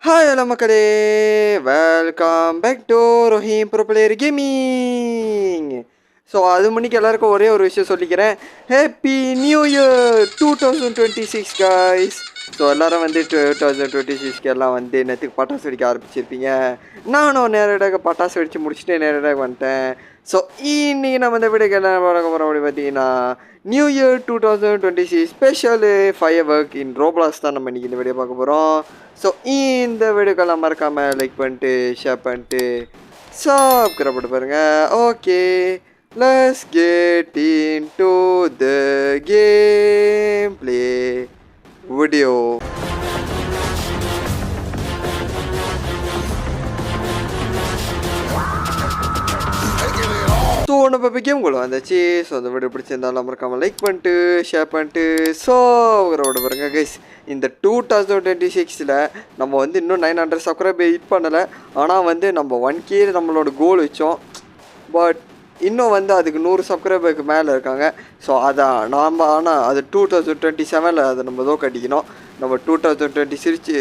Hi hello மக்களே, welcome back to Rohim bro player gaming. So அது மணிக்கு எல்லாருக்கும் ஒரே ஒரு விஷயம் சொல்லிக்கிறேன். Happy new year 2026 guys. So எல்லோரும் வந்து 2026 எல்லாம் வந்து நேற்றுக்கு பட்டாசு வெடிக்க ஆரம்பிச்சிருப்பீங்க. நானும் நேரடியாக பட்டாசு வெடித்து முடிச்சுட்டு நேரடியாக வந்துட்டேன். ஸோ இன்றைக்கி நம்ம இந்த வீடியோக்கு என்ன பார்க்க போகிறோம் அப்படி பார்த்தீங்கன்னா, new year 2026 special fire work in Roblox தான் நம்ம இன்றைக்கி இந்த வீடியோ பார்க்க போகிறோம். ஸோ இந்த வீடியோக்கெல்லாம் மறக்காமல் லைக் பண்ணிட்டு ஷேர் பண்ணிட்டு சப்ஸ்கிரைப் பண்ணி பாருங்கள். Okay, let's get into the game play video. So நம்ம இப்போ கேம் கூட வந்தாச்சு. ஸோ அந்த வீடியோ பிடிச்சிருந்தாலும் மறக்காமல் லைக் பண்ணிட்டு ஷேர் பண்ணிட்டு சப்ஸ்கிரைப் பாருங்க கைஸ். இந்த 2026 நம்ம வந்து இன்னும் 900 சப்ஸ்கிரைபர் ஹிட் பண்ணலை. ஆனால் வந்து நம்ம 1K நம்மளோட கோல் வச்சோம். பட் இன்னும் வந்து அதுக்கு 100 சப்ஸ்கிரைபருக்கு மேலே இருக்காங்க. ஸோ அதான் நாம் ஆனால் அது 2027 அதை நம்ம தோ கட்டிக்கணும். நம்ம 2026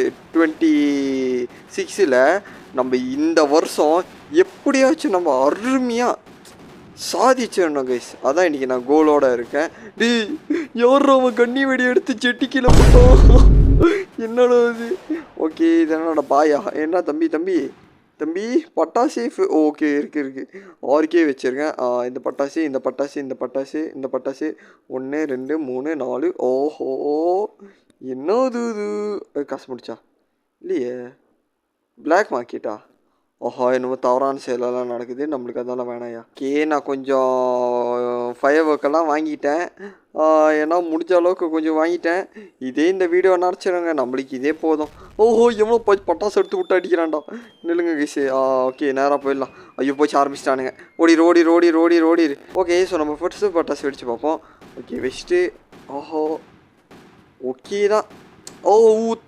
நம்ம இந்த வருஷம் எப்படியாச்சும் நம்ம அருமையாக சாதிச்சிடணும் கைஸ். அதான் இன்றைக்கி நான் கோலோடு இருக்கேன். டி யாரும் அவன் கண்ணி வெடி எடுத்து செட்டிக்கில போட்டோம். என்னோட இது ஓகே, இது என்னோட பாயா? என்ன தம்பி தம்பி தம்பி பட்டாசு ஓகே இருக்குது 6K வச்சுருக்கேன். இந்த பட்டாசு இந்த பட்டாசு இந்த பட்டாசு இந்த பட்டாசு 1 2 3 4. ஓஹோ, என்னது இது? காசு முடிச்சா இல்லையே, பிளாக் மார்க்கெட்டா? ஓஹோ, என்னமோ தவறான செயலெல்லாம் நடக்குது. நம்மளுக்கு அதெல்லாம் வேணாயா. நான் கொஞ்சம் ஃபயர் ஒர்க்கெல்லாம் வாங்கிட்டேன். ஏன்னா முடிஞ்ச அளவுக்கு கொஞ்சம் வாங்கிட்டேன். இதே இந்த வீடியோ நினச்சிடுங்க, நம்மளுக்கு இதே போதும். ஓஹோ, எவ்வளோ பட்டாசு எடுத்து விட்டு அடிக்கிறான்டா. நில்லுங்க கைஸு. ஓகே, நேராக போயிடலாம். ஐயோ, போச்சு ஆரம்பிச்சிட்டானுங்க. ஓடிடு. ஓகே, ஸோ நம்ம ஃபர்ஸ்ட்டு பட்டாசு வெடிச்சு பார்ப்போம். ஓகே, வச்சுட்டு ஓஹோ ஓகே தான். ஓ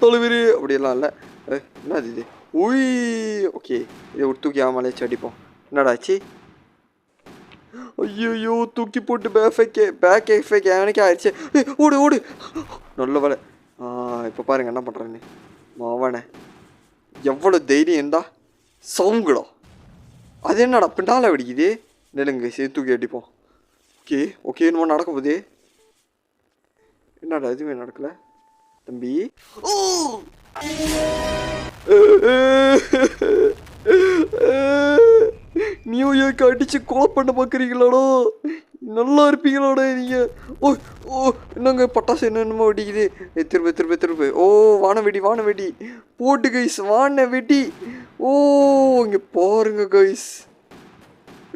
தழுவிரு அப்படியெல்லாம் இல்லை. என்னது இது? உய் ஓகே, இதை ஒரு தூக்கி ஆமாலேச்சு அடிப்போம். என்னடாச்சு? ஐயோ, தூக்கி போட்டு பேக் எஃபெக்ட் எனக்கே ஆயிடுச்சு. ஓடு நல்ல வேலை. இப்போ பாருங்க என்ன பண்ணுறேன்னு. மாவனே எவ்வளோ தைரியம் இருந்தா சவுங்குடா. அது என்னடா பின்னால வெடிக்குது? நெலுங்க தூக்கி அடிப்போம். ஓகே என்னமோ நடக்க போகுது. என்னடா எதுவுமே நடக்கல தம்பி. நியூ இயர்க்கு அடிச்சு கொலை பண்ண பார்க்குறீங்களாடோ? நல்லா இருப்பீங்களாடா நீங்கள். என்னங்க பட்டாசு என்னென்னமோ வெடிக்குது. திரும்ப ஓ வான வெடி போட்டு கைஸ், வான வெடி. இங்கே பாருங்க கைஸ்,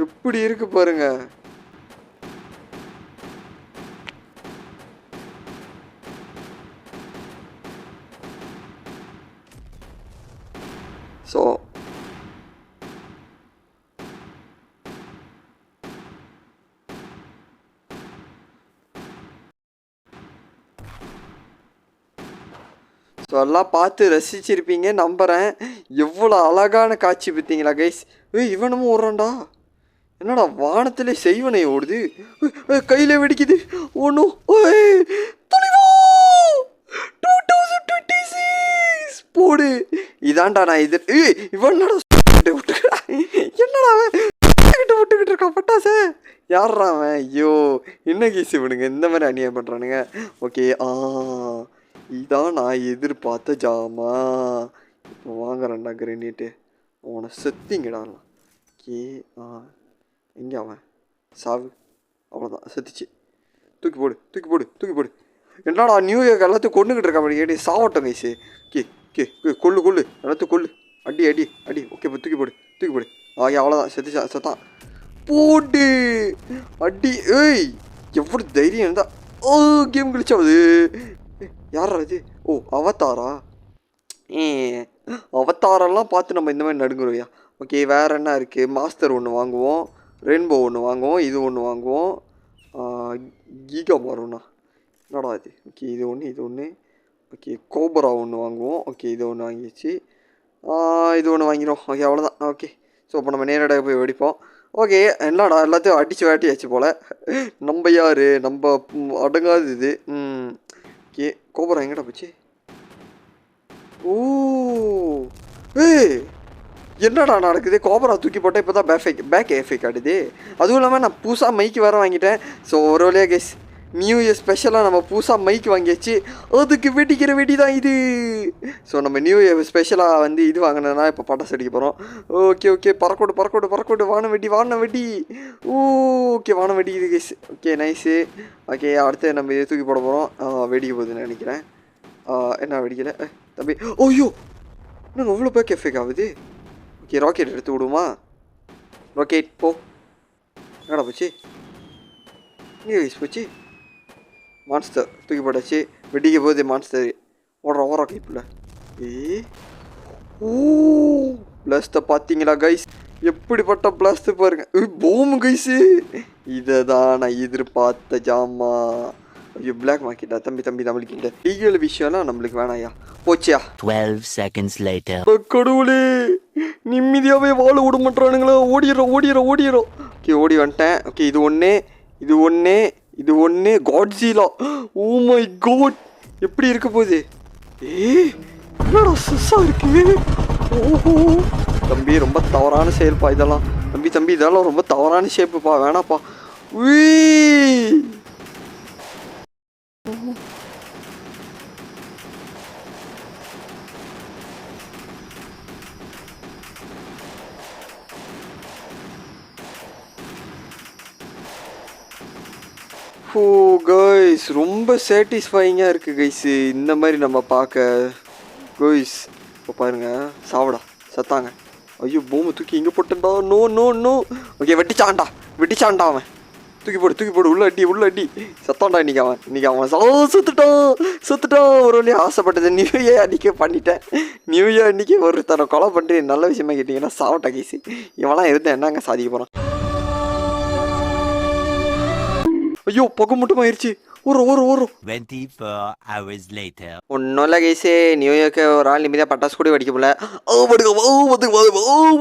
எப்படி இருக்கு பாருங்க. ஸோ எல்லாம் பார்த்து ரசிச்சிருப்பீங்க நம்புகிறேன். எவ்வளோ அழகான காட்சி பார்த்தீங்களா கைஸ்? இவனும் ஓடுறான்டா. என்னடா வானத்திலே செய்வனை ஓடுது, கையில் வெடிக்குது. ஒன்றும் 2026 போடு. இதான்டா நான் இது. இவன் என்னடா விட்டுக்கிட்டு இருக்கான் பட்டாசு. யாரா அவன்? ஐயோ, என்ன கேஸ் இவனுங்க இந்த மாதிரி அநியாயம் பண்ணுறானுங்க. ஓகே, இதான் நான் எதிர்பார்த்த ஜாமா. இப்போ வாங்குறேன்டா கிரேனிட்டு. அவனை செத்திங்கடாலாம். எங்கே அவன்? சாவு. அவ்வளோதான், செத்துச்சு. தூக்கி போடு. என்னடா நியூ இயர்க்கு எல்லாத்தையும் கொண்டுக்கிட்டு இருக்கா அப்படி கேட்டு சாவட்டும் கைஸு. கொள்ளு எல்லாத்தையும் கொள்ளு. அடி. ஓகே, இப்போ தூக்கி போடு. அவ்வளோதான், செத்தான். போட்டு அடி. எவ்வளோ தைரியம் இருந்தா கேம் கழிச்சாவது. யாரா இது? அவதாரா? அவதாரெல்லாம் பார்த்து நம்ம இந்த மாதிரி நடுங்குறோயா. ஓகே, வேறு என்ன இருக்குது? மாஸ்டர் ஒன்று வாங்குவோம், ரெயின்போ ஒன்று வாங்குவோம், இது ஒன்று வாங்குவோம். கீகா மாறும்ண்ணா. என்னடா இது? ஓகே, இது ஒன்று. ஓகே, கோபரா ஒன்று வாங்குவோம். ஓகே, இது ஒன்று வாங்கிடுச்சு. இது ஒன்று வாங்கிடும். ஓகே, அவ்வளோதான். ஓகே, ஸோ இப்போ நம்ம நேரடியாக போய் வெடிப்போம். ஓகே, என்னடா எல்லாத்தையும் அடித்து வேட்டியாச்சு போல். நம்ம யார்? நம்ம அடங்காது இது. ஓகே, கோபரா எங்கடா போச்சு? ஏய் என்னடா நடக்குது? கோபரா தூக்கி போட்டால் இப்போ தான் பேக் எஃபெக்ட் ஆடுது. அதுவும் இல்லாமல் நான் புதுசாக மைக்கு வேறு வாங்கிட்டேன். ஸோ ஒரு வழியாக கைஸ் நியூ இயர் ஸ்பெஷலாக நம்ம புதுசாக மைக்கு வாங்கியாச்சு. அதுக்கு வெடிக்கிற வெடி தான் இது. ஸோ நம்ம நியூ இயர் ஸ்பெஷலாக வந்து இது வாங்கினதுனா இப்போ பட்டாசு அடிக்க போகிறோம். ஓகே பறக்கோடு வான வெடி. ஓகே வான வெடி இது கைஸ். Okay nice. ஓகே அடுத்து நம்ம இதை தூக்கி போட போகிறோம். வெடிக்க போகுதுன்னு நினைக்கிறேன். என்ன வெடிக்கலை தம்பி? ஓய்யோ இன்னும் அவ்வளோ பேக் எஃபெக்ட் ஆகுது. ஓகே ராக்கெட் எடுத்து விடுமா? ராக்கெட் போ. என்னடா போச்சு? இங்கே கைஸ் போச்சு. மான்ஸ்டர் தூக்கி போட்டாச்சு. வெடிக்க போகுது மான்ஸ்டர். ஓடுறா கைப்புல. ஓ பிளாஸ்ட்டை பார்த்தீங்களா கைஸ்? எப்படிப்பட்ட பிளாஸ்ட் பாருங்க. பூமு கைஸு. இதை தான் நான் எதிர்பார்த்த ஜாமா. ஐயோ பிளாக் மார்க்கெட்டா? தம்பி நம்மளுக்கு இந்த லீகல் விஷயம்லாம் நம்மளுக்கு வேணாயா. போச்சியா? 12 seconds later. கடவுளே நிம்மதியாகவே வாழ விட மாட்டானுங்களா? ஓடிடுறோம். ஓகே ஓடி வந்துட்டேன். ஓகே இது ஒன்று காட்ஸிலா. ஓ மை காட் எப்படி இருக்க போகுது? என்னடா சஸ்ஸா இருக்கு? ஓஹோ தம்பி ரொம்ப தவறான செயல்பா இதெல்லாம். தம்பி இதெல்லாம் ரொம்ப தவறான ஷேப்புப்பா, வேணாப்பா. ஓ கைஸ் ரொம்ப சாட்டிஸ்ஃபைங்காக இருக்குது கைஸு இந்த மாதிரி நம்ம பார்க்க. கைஸ் இப்போ பாருங்கள் சாவடா சத்தாங்க. ஐயோ பூமை தூக்கி இங்கே போட்டேன்டா. நோ. ஓகே வெட்டிச்சான்டா அவன். தூக்கி போடு உள்ள அடி. சத்தான்டா இன்னைக்கு அவன் செத்துட்டான். ஒரு வழியாக ஆசைப்பட்டது நியூ இயர் அன்றைக்கி பண்ணிட்டேன். நியூ இயர் அன்றைக்கி ஒருத்தனை கொலை பண்ணிட்டு நல்ல விஷயமா கேட்டிங்கன்னா சாவட்டா கைஸு. இவெல்லாம் இருந்தால் என்னங்க சாதிக்க போகிறான்? ஐயோ புகை மட்டும் ஆயிடுச்சு. ஒரு 24 hours later. ஒன்றும் இல்லை கைஸே, நியூ இயர்க்கு ஒரு ஆள் நிம்மதியாக பட்டாசு கூட வெடிக்க போல.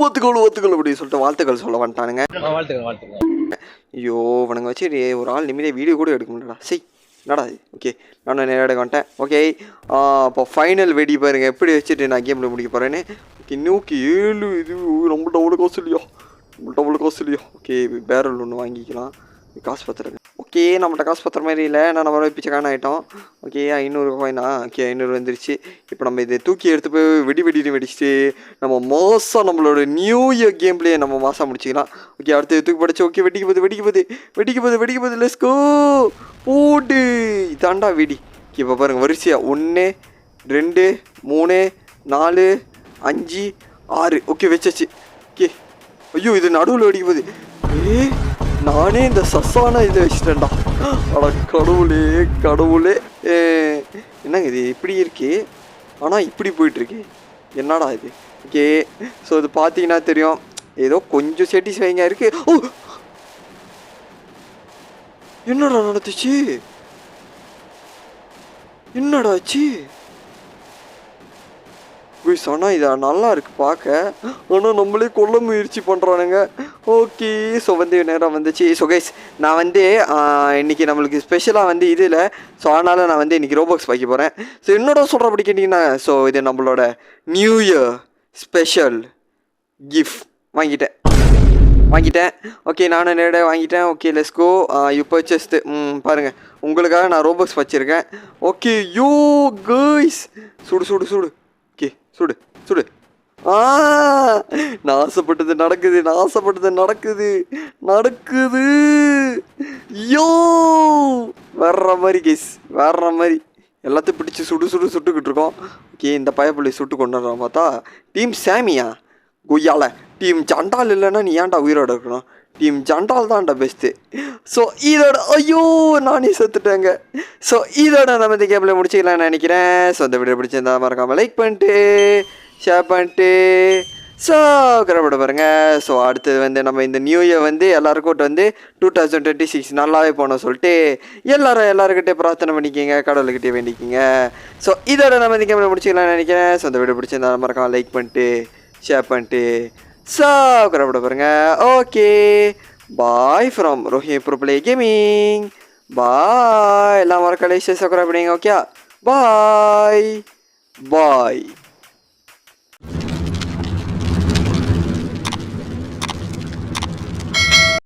வாழ்த்துக்கள் அப்படின்னு சொல்லிட்டு வாழ்த்துக்கள் சொல்ல வந்துட்டானுங்க. ஐயோ வணங்க வச்சு ஒரு ஆள் நிம்மதியாக வீடியோ கூட எடுக்க முடியலடா. என்னடா ஓகே நானும் நேரம் எடுக்க வந்துட்டேன். ஓகே இப்போ ஃபைனல் வெடி பாருங்கள் எப்படி வச்சுட்டு நான் கேமில் முடிக்க போகிறேன்னு. ஓகே நோக்கி 7 இது நம்மள்ட்ட அவ்வளோ காசு இல்லையா? ஓகே பேரல் ஒன்று வாங்கிக்கலாம். காசு பத்திரங்க. ஓகே நம்மள்ட்ட காசு பத்திர மாதிரி இல்லை, நான் நம்ம பிச்சைக்கான ஆகிட்டோம். ஓகே 500 காயினா? ஓகே 500 வந்துருச்சு. இப்போ நம்ம இதை தூக்கி எடுத்து போய் வெடிச்சுட்டு நம்ம மாதம் நம்மளோட நியூ இயர் கேம் பிளே நம்ம மாதம் முடிச்சிக்கலாம். ஓகே அடுத்து தூக்கி படிச்சு. ஓகே வெடிக்க போகுது. லெட்ஸ் கோ போடு. இதாண்டா வெடி. இப்போ பாருங்கள் வரிசையா 1 2 3 4 5 6. ஓகே வச்சாச்சு. ஓகே ஐயோ இது நடுவில் வெடிக்க போகுது. நானே இந்த சஸ்ஸான இதை வச்சுட்டேன்டா. அட கடவுளே என்னங்க இது இப்படி இருக்கு, ஆனால் இப்படி போயிட்டுருக்கு. என்னடா இது? ஓகே ஸோ இது பார்த்தீங்கன்னா தெரியும் ஏதோ கொஞ்சம் சாட்டிஸ்ஃபைங்காக இருக்குது. ஓ என்னடா நடந்துச்சு? என்னடாச்சு? ஆனால் இது நல்லா இருக்குது பார்க்க. ஆனால் நம்மளே கொல்ல முயற்சி பண்ணுறானுங்க. ஓகே ஸோ வந்து நேரம் வந்துச்சு. ஸோ கைஸ் நான் வந்து இன்றைக்கி நம்மளுக்கு ஸ்பெஷலாக வந்து இது இல்லை. ஸோ அதனால் நான் வந்து இன்றைக்கி ரோபாக்ஸ் வைக்க போகிறேன். ஸோ என்னோட சொல்கிறபடி கேட்டிங்கன்னா ஸோ இது நம்மளோட நியூ இயர் ஸ்பெஷல் கிஃப்ட் வாங்கிட்டேன். ஓகே நானும் நேரடியாக வாங்கிட்டேன். Okay let's go. You purchased. பாருங்கள் உங்களுக்காக நான் ரோபாக்ஸ் வச்சுருக்கேன். ஓகே யோ கைஸ் சுடு. ஓகே சுடு. நான் ஆசைப்பட்டது நடக்குது. யோ வர்ற மாதிரி கேஸ் வர்ற மாதிரி எல்லாத்தையும் பிடிச்சி சுட்டுக்கிட்டு இருக்கோம். ஓகே இந்த பயப்புள்ளி சுட்டு கொண்டு வர்றான் பார்த்தா டீம் சாமியா கொய்யால. டீம் ஜண்டால் இல்லைன்னா நீ ஏன்டா உயிரோட இருக்கணும்? டீம் ஜண்டால் தான்டா பெஸ்ட்டு. ஸோ இதோட ஐயோ நானே செத்துட்டேங்க. ஸோ இதோட நம்ம இந்த கேமில் முடிச்சிக்கலாம்னு நினைக்கிறேன். ஸோ இந்த வீடியோ பிடிச்சிருந்தா மறக்காமல் லைக் பண்ணிட்டு ஷேர் பண்ணிட்டு சப்ஸ்கிரைப் பாருங்கள். ஸோ அடுத்தது வந்து நம்ம இந்த நியூ இயர் வந்து எல்லாருக்கும் வந்து 2026 நல்லாவே போனோம் சொல்லிட்டு எல்லாருக்கிட்டே பிரார்த்தனை பண்ணிக்கிங்க, கடவுள்கிட்டே வேண்டிக்கிங்க. ஸோ இதோட நம்ம இந்த கேமில் முடிச்சிக்கலாம்னு நினைக்கிறேன். ஸோ இந்த வீடியோ பிடிச்சிருந்தா மறக்காமல் லைக் பண்ணிட்டு ஷேர் பண்ணிட்டு சப்ஸ்கிரைப் பாருங்க. Okay bye from Rohi bro play gaming. Bye எல்லாம் மறக்காம சப்ஸ்கிரைப் பண்ணுங்க. ஓகே பாய்.